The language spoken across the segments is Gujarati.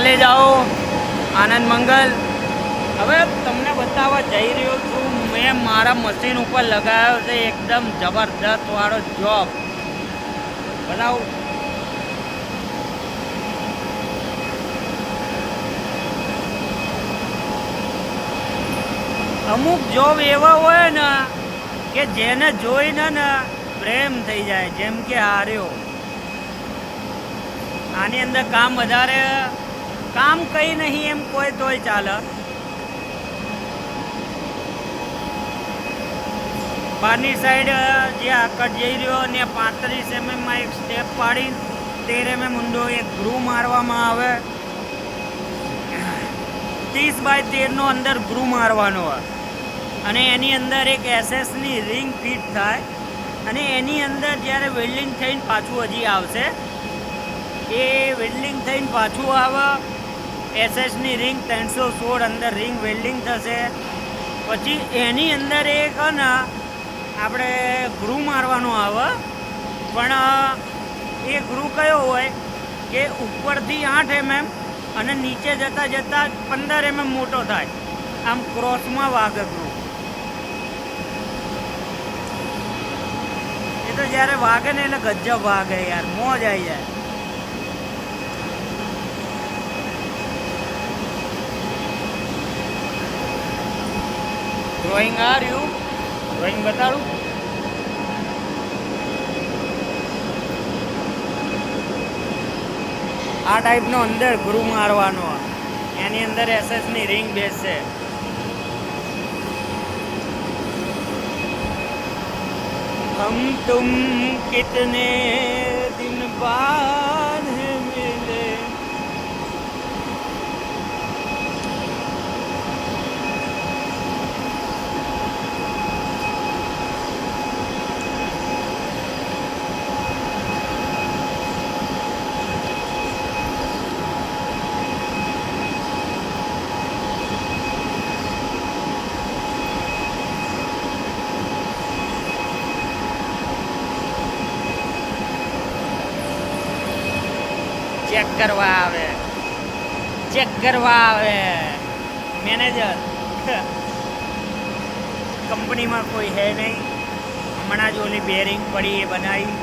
ચાલે જાઓ આનંદ મંગલ। હવે તમને બતાવવા જઈ રહ્યો છું, મેં મારા મશીન ઉપર લગાવ્યો છે એકદમ જબરદસ્ત વાળો જોબ। બતાવું અમુક જોબ એવા હોય ને કે જેને જોઈને ને પ્રેમ થઈ જાય, જેમ કે હાર્યો આની અંદર કામ વધારે, કામ કઈ નહીં એમ કોઈ તોય ચાલે। બહારની સાઈડ જે આકટ જઈ રહ્યો ને 35 mm માં એક સ્ટેપ પાડી 13 mm ઊંડો એક ગ્રૂ મારવામાં આવે। 30 બાય 13 નો અંદર ગ્રૂ મારવાનો હોય અને એની અંદર એક SS ની રિંગ ફિટ થાય અને એની અંદર જ્યારે વેલ્ડિંગ થઈને પાછું હજી આવશે, એ વેલ્ડિંગ થઈને પાછું આવે, SS ની રિંગ 316 અંદર રિંગ વેલ્ડિંગ થશે, પછી એની અંદર એક ને આપણે ગ્રૂ મારવાનો આવે। પણ એ ગ્રૂ કયો હોય કે ઉપરથી 8 mm અને નીચે જતાં જતાં 15 mm મોટો થાય, આમ ક્રોસમાં વાગે ગ્રૂ। એ તો જ્યારે વાગે ને એટલે ગજબ વાગે યાર, મોજ આવી જાય। ડ્રોઈંગ આ રહ્યું, ડ્રોઈંગ બતાડું। આ ટાઈપનો અંદર ગ્રૂ મારવાનો, એની અંદર SS ની રિંગ બેસશે। हम तुम कितने दिन बाद मिले। ચેક કરવા આવે, ચેક કરવા આવે મેનેજર। કંપનીમાં કોઈ હે નહીં, હમણાં જ ઓલી બેરિંગ પડી એ બનાવી।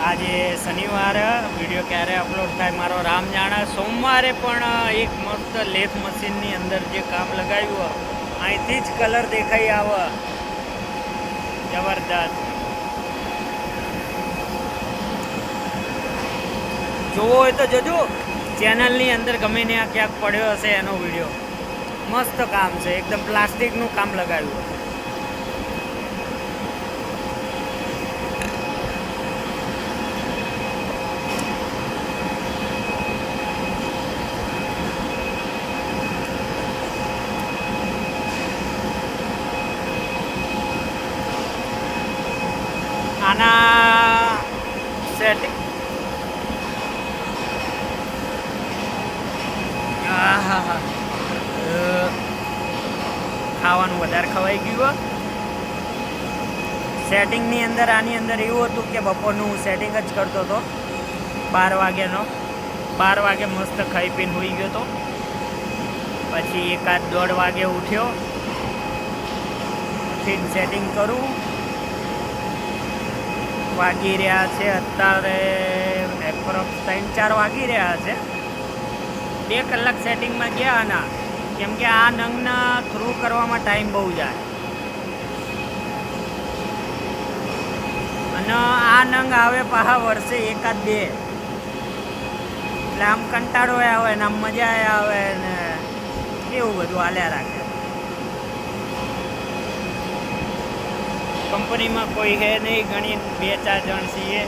આજે શનિવાર, વિડીયો ક્યારે અપલોડ થાય મારો રામ જાણે। સોમવારે પણ એક મસ્ત લેથ મશીનની અંદર જે કામ લગાવ્યું અહીંથી જ કલર દેખાઈ આવે, જબરદસ્ત। જોવો હોય તો જોજો, ચેનલની અંદર ગમે ને ક્યાંક પડ્યો હશે એનો વિડીયો। મસ્ત કામ છે, એકદમ પ્લાસ્ટિકનું કામ લગાવ્યું। આના સેટિંગ ખાવાનું વધારે ખવાઈ ગયું। સેટિંગની અંદર આની અંદર એવું હતું કે બપોરનું હું સેટિંગ જ કરતો હતો 12 વાગ્યાનો। 12 વાગે મસ્ત ખાઈ પીને હોઈ ગયો હતો, પછી 1-1:30 વાગે ઉઠ્યો, ઉઠીને સેટિંગ કરું। વાગી રહ્યા છે અત્યારે એપ્રોક્સ 3-4 વાગી રહ્યા છે। 2 કલાક સેટિંગમાં ગયા આના, કેમ કે આ નંગના થ્રુ કરવામાં ટાઈમ બહુ જાય અને આ નંગ આવે પાછા વર્ષે 1-2, એટલે આમ કંટાળો આવે ને આમ મજા આવે ને એવું બધું હાલ્યા રાખે। કંપનીમાં કોઈ હે નહીં, ઘણી 2-4 જણ છીએ,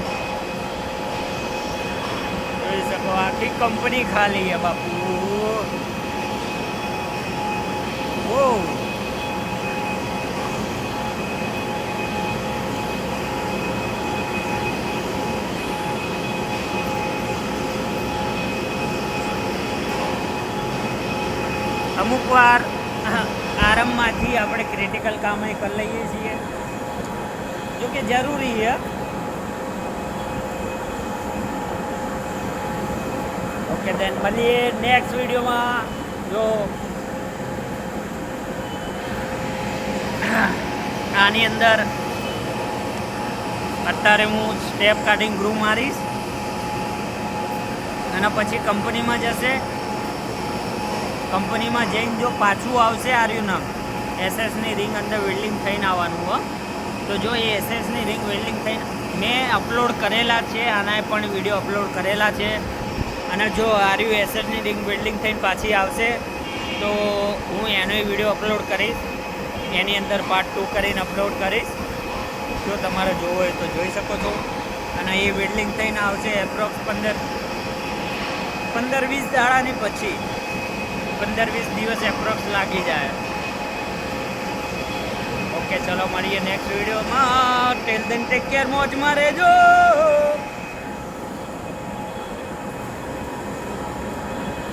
જોઈ શકો આખી કંપની ખાલી છે બાપુ। અમુક વાર આરામમાંથી આપણે ક્રિટિકલ કામ કરી લઈએ છીએ, जो कि जरूरी है। ઓકે દેન મળીએ નેક્સ્ટ વિડીયોમાં. જો આની અંદર અત્યારે હું સ્ટેપ કાઢીને ગ્રૂ મારીશ અને પછી કંપનીમાં જશે. કંપનીમાં જઈને જો પાછું આવશે આર્યું નામ એસએસની રિંગ અંદર વેલ્ડિંગ થઈને આવવાનું હો. તો જો એ એસએસની રિંગ વેલ્ડિંગ થઈને મેં અપલોડ કરેલા છે, આના પણ વિડીયો અપલોડ કરેલા છે. અને જો આર્યું એસએસની રિંગ વેલ્ડિંગ થઈને પાછી આવશે તો હું એનો વિડીયો અપલોડ કરીશ. એની અંદર પાર્ટ 2 કરીને અપલોડ કરીશ. જો તમારે જોવો હોય તો જોઈ શકો છો. અને એ વેલ્ડિંગ થઈને આવશે એપ્રોક્સ 15-20 દાડાની પછી 15-20 દિવસ એપ્રોક્સ લાગી જાય. ઓકે ચલો મળીએ નેક્સ્ટ વિડીયોમાં. ટેલ દેન ટેક કેર, મોજમાં રહેજો.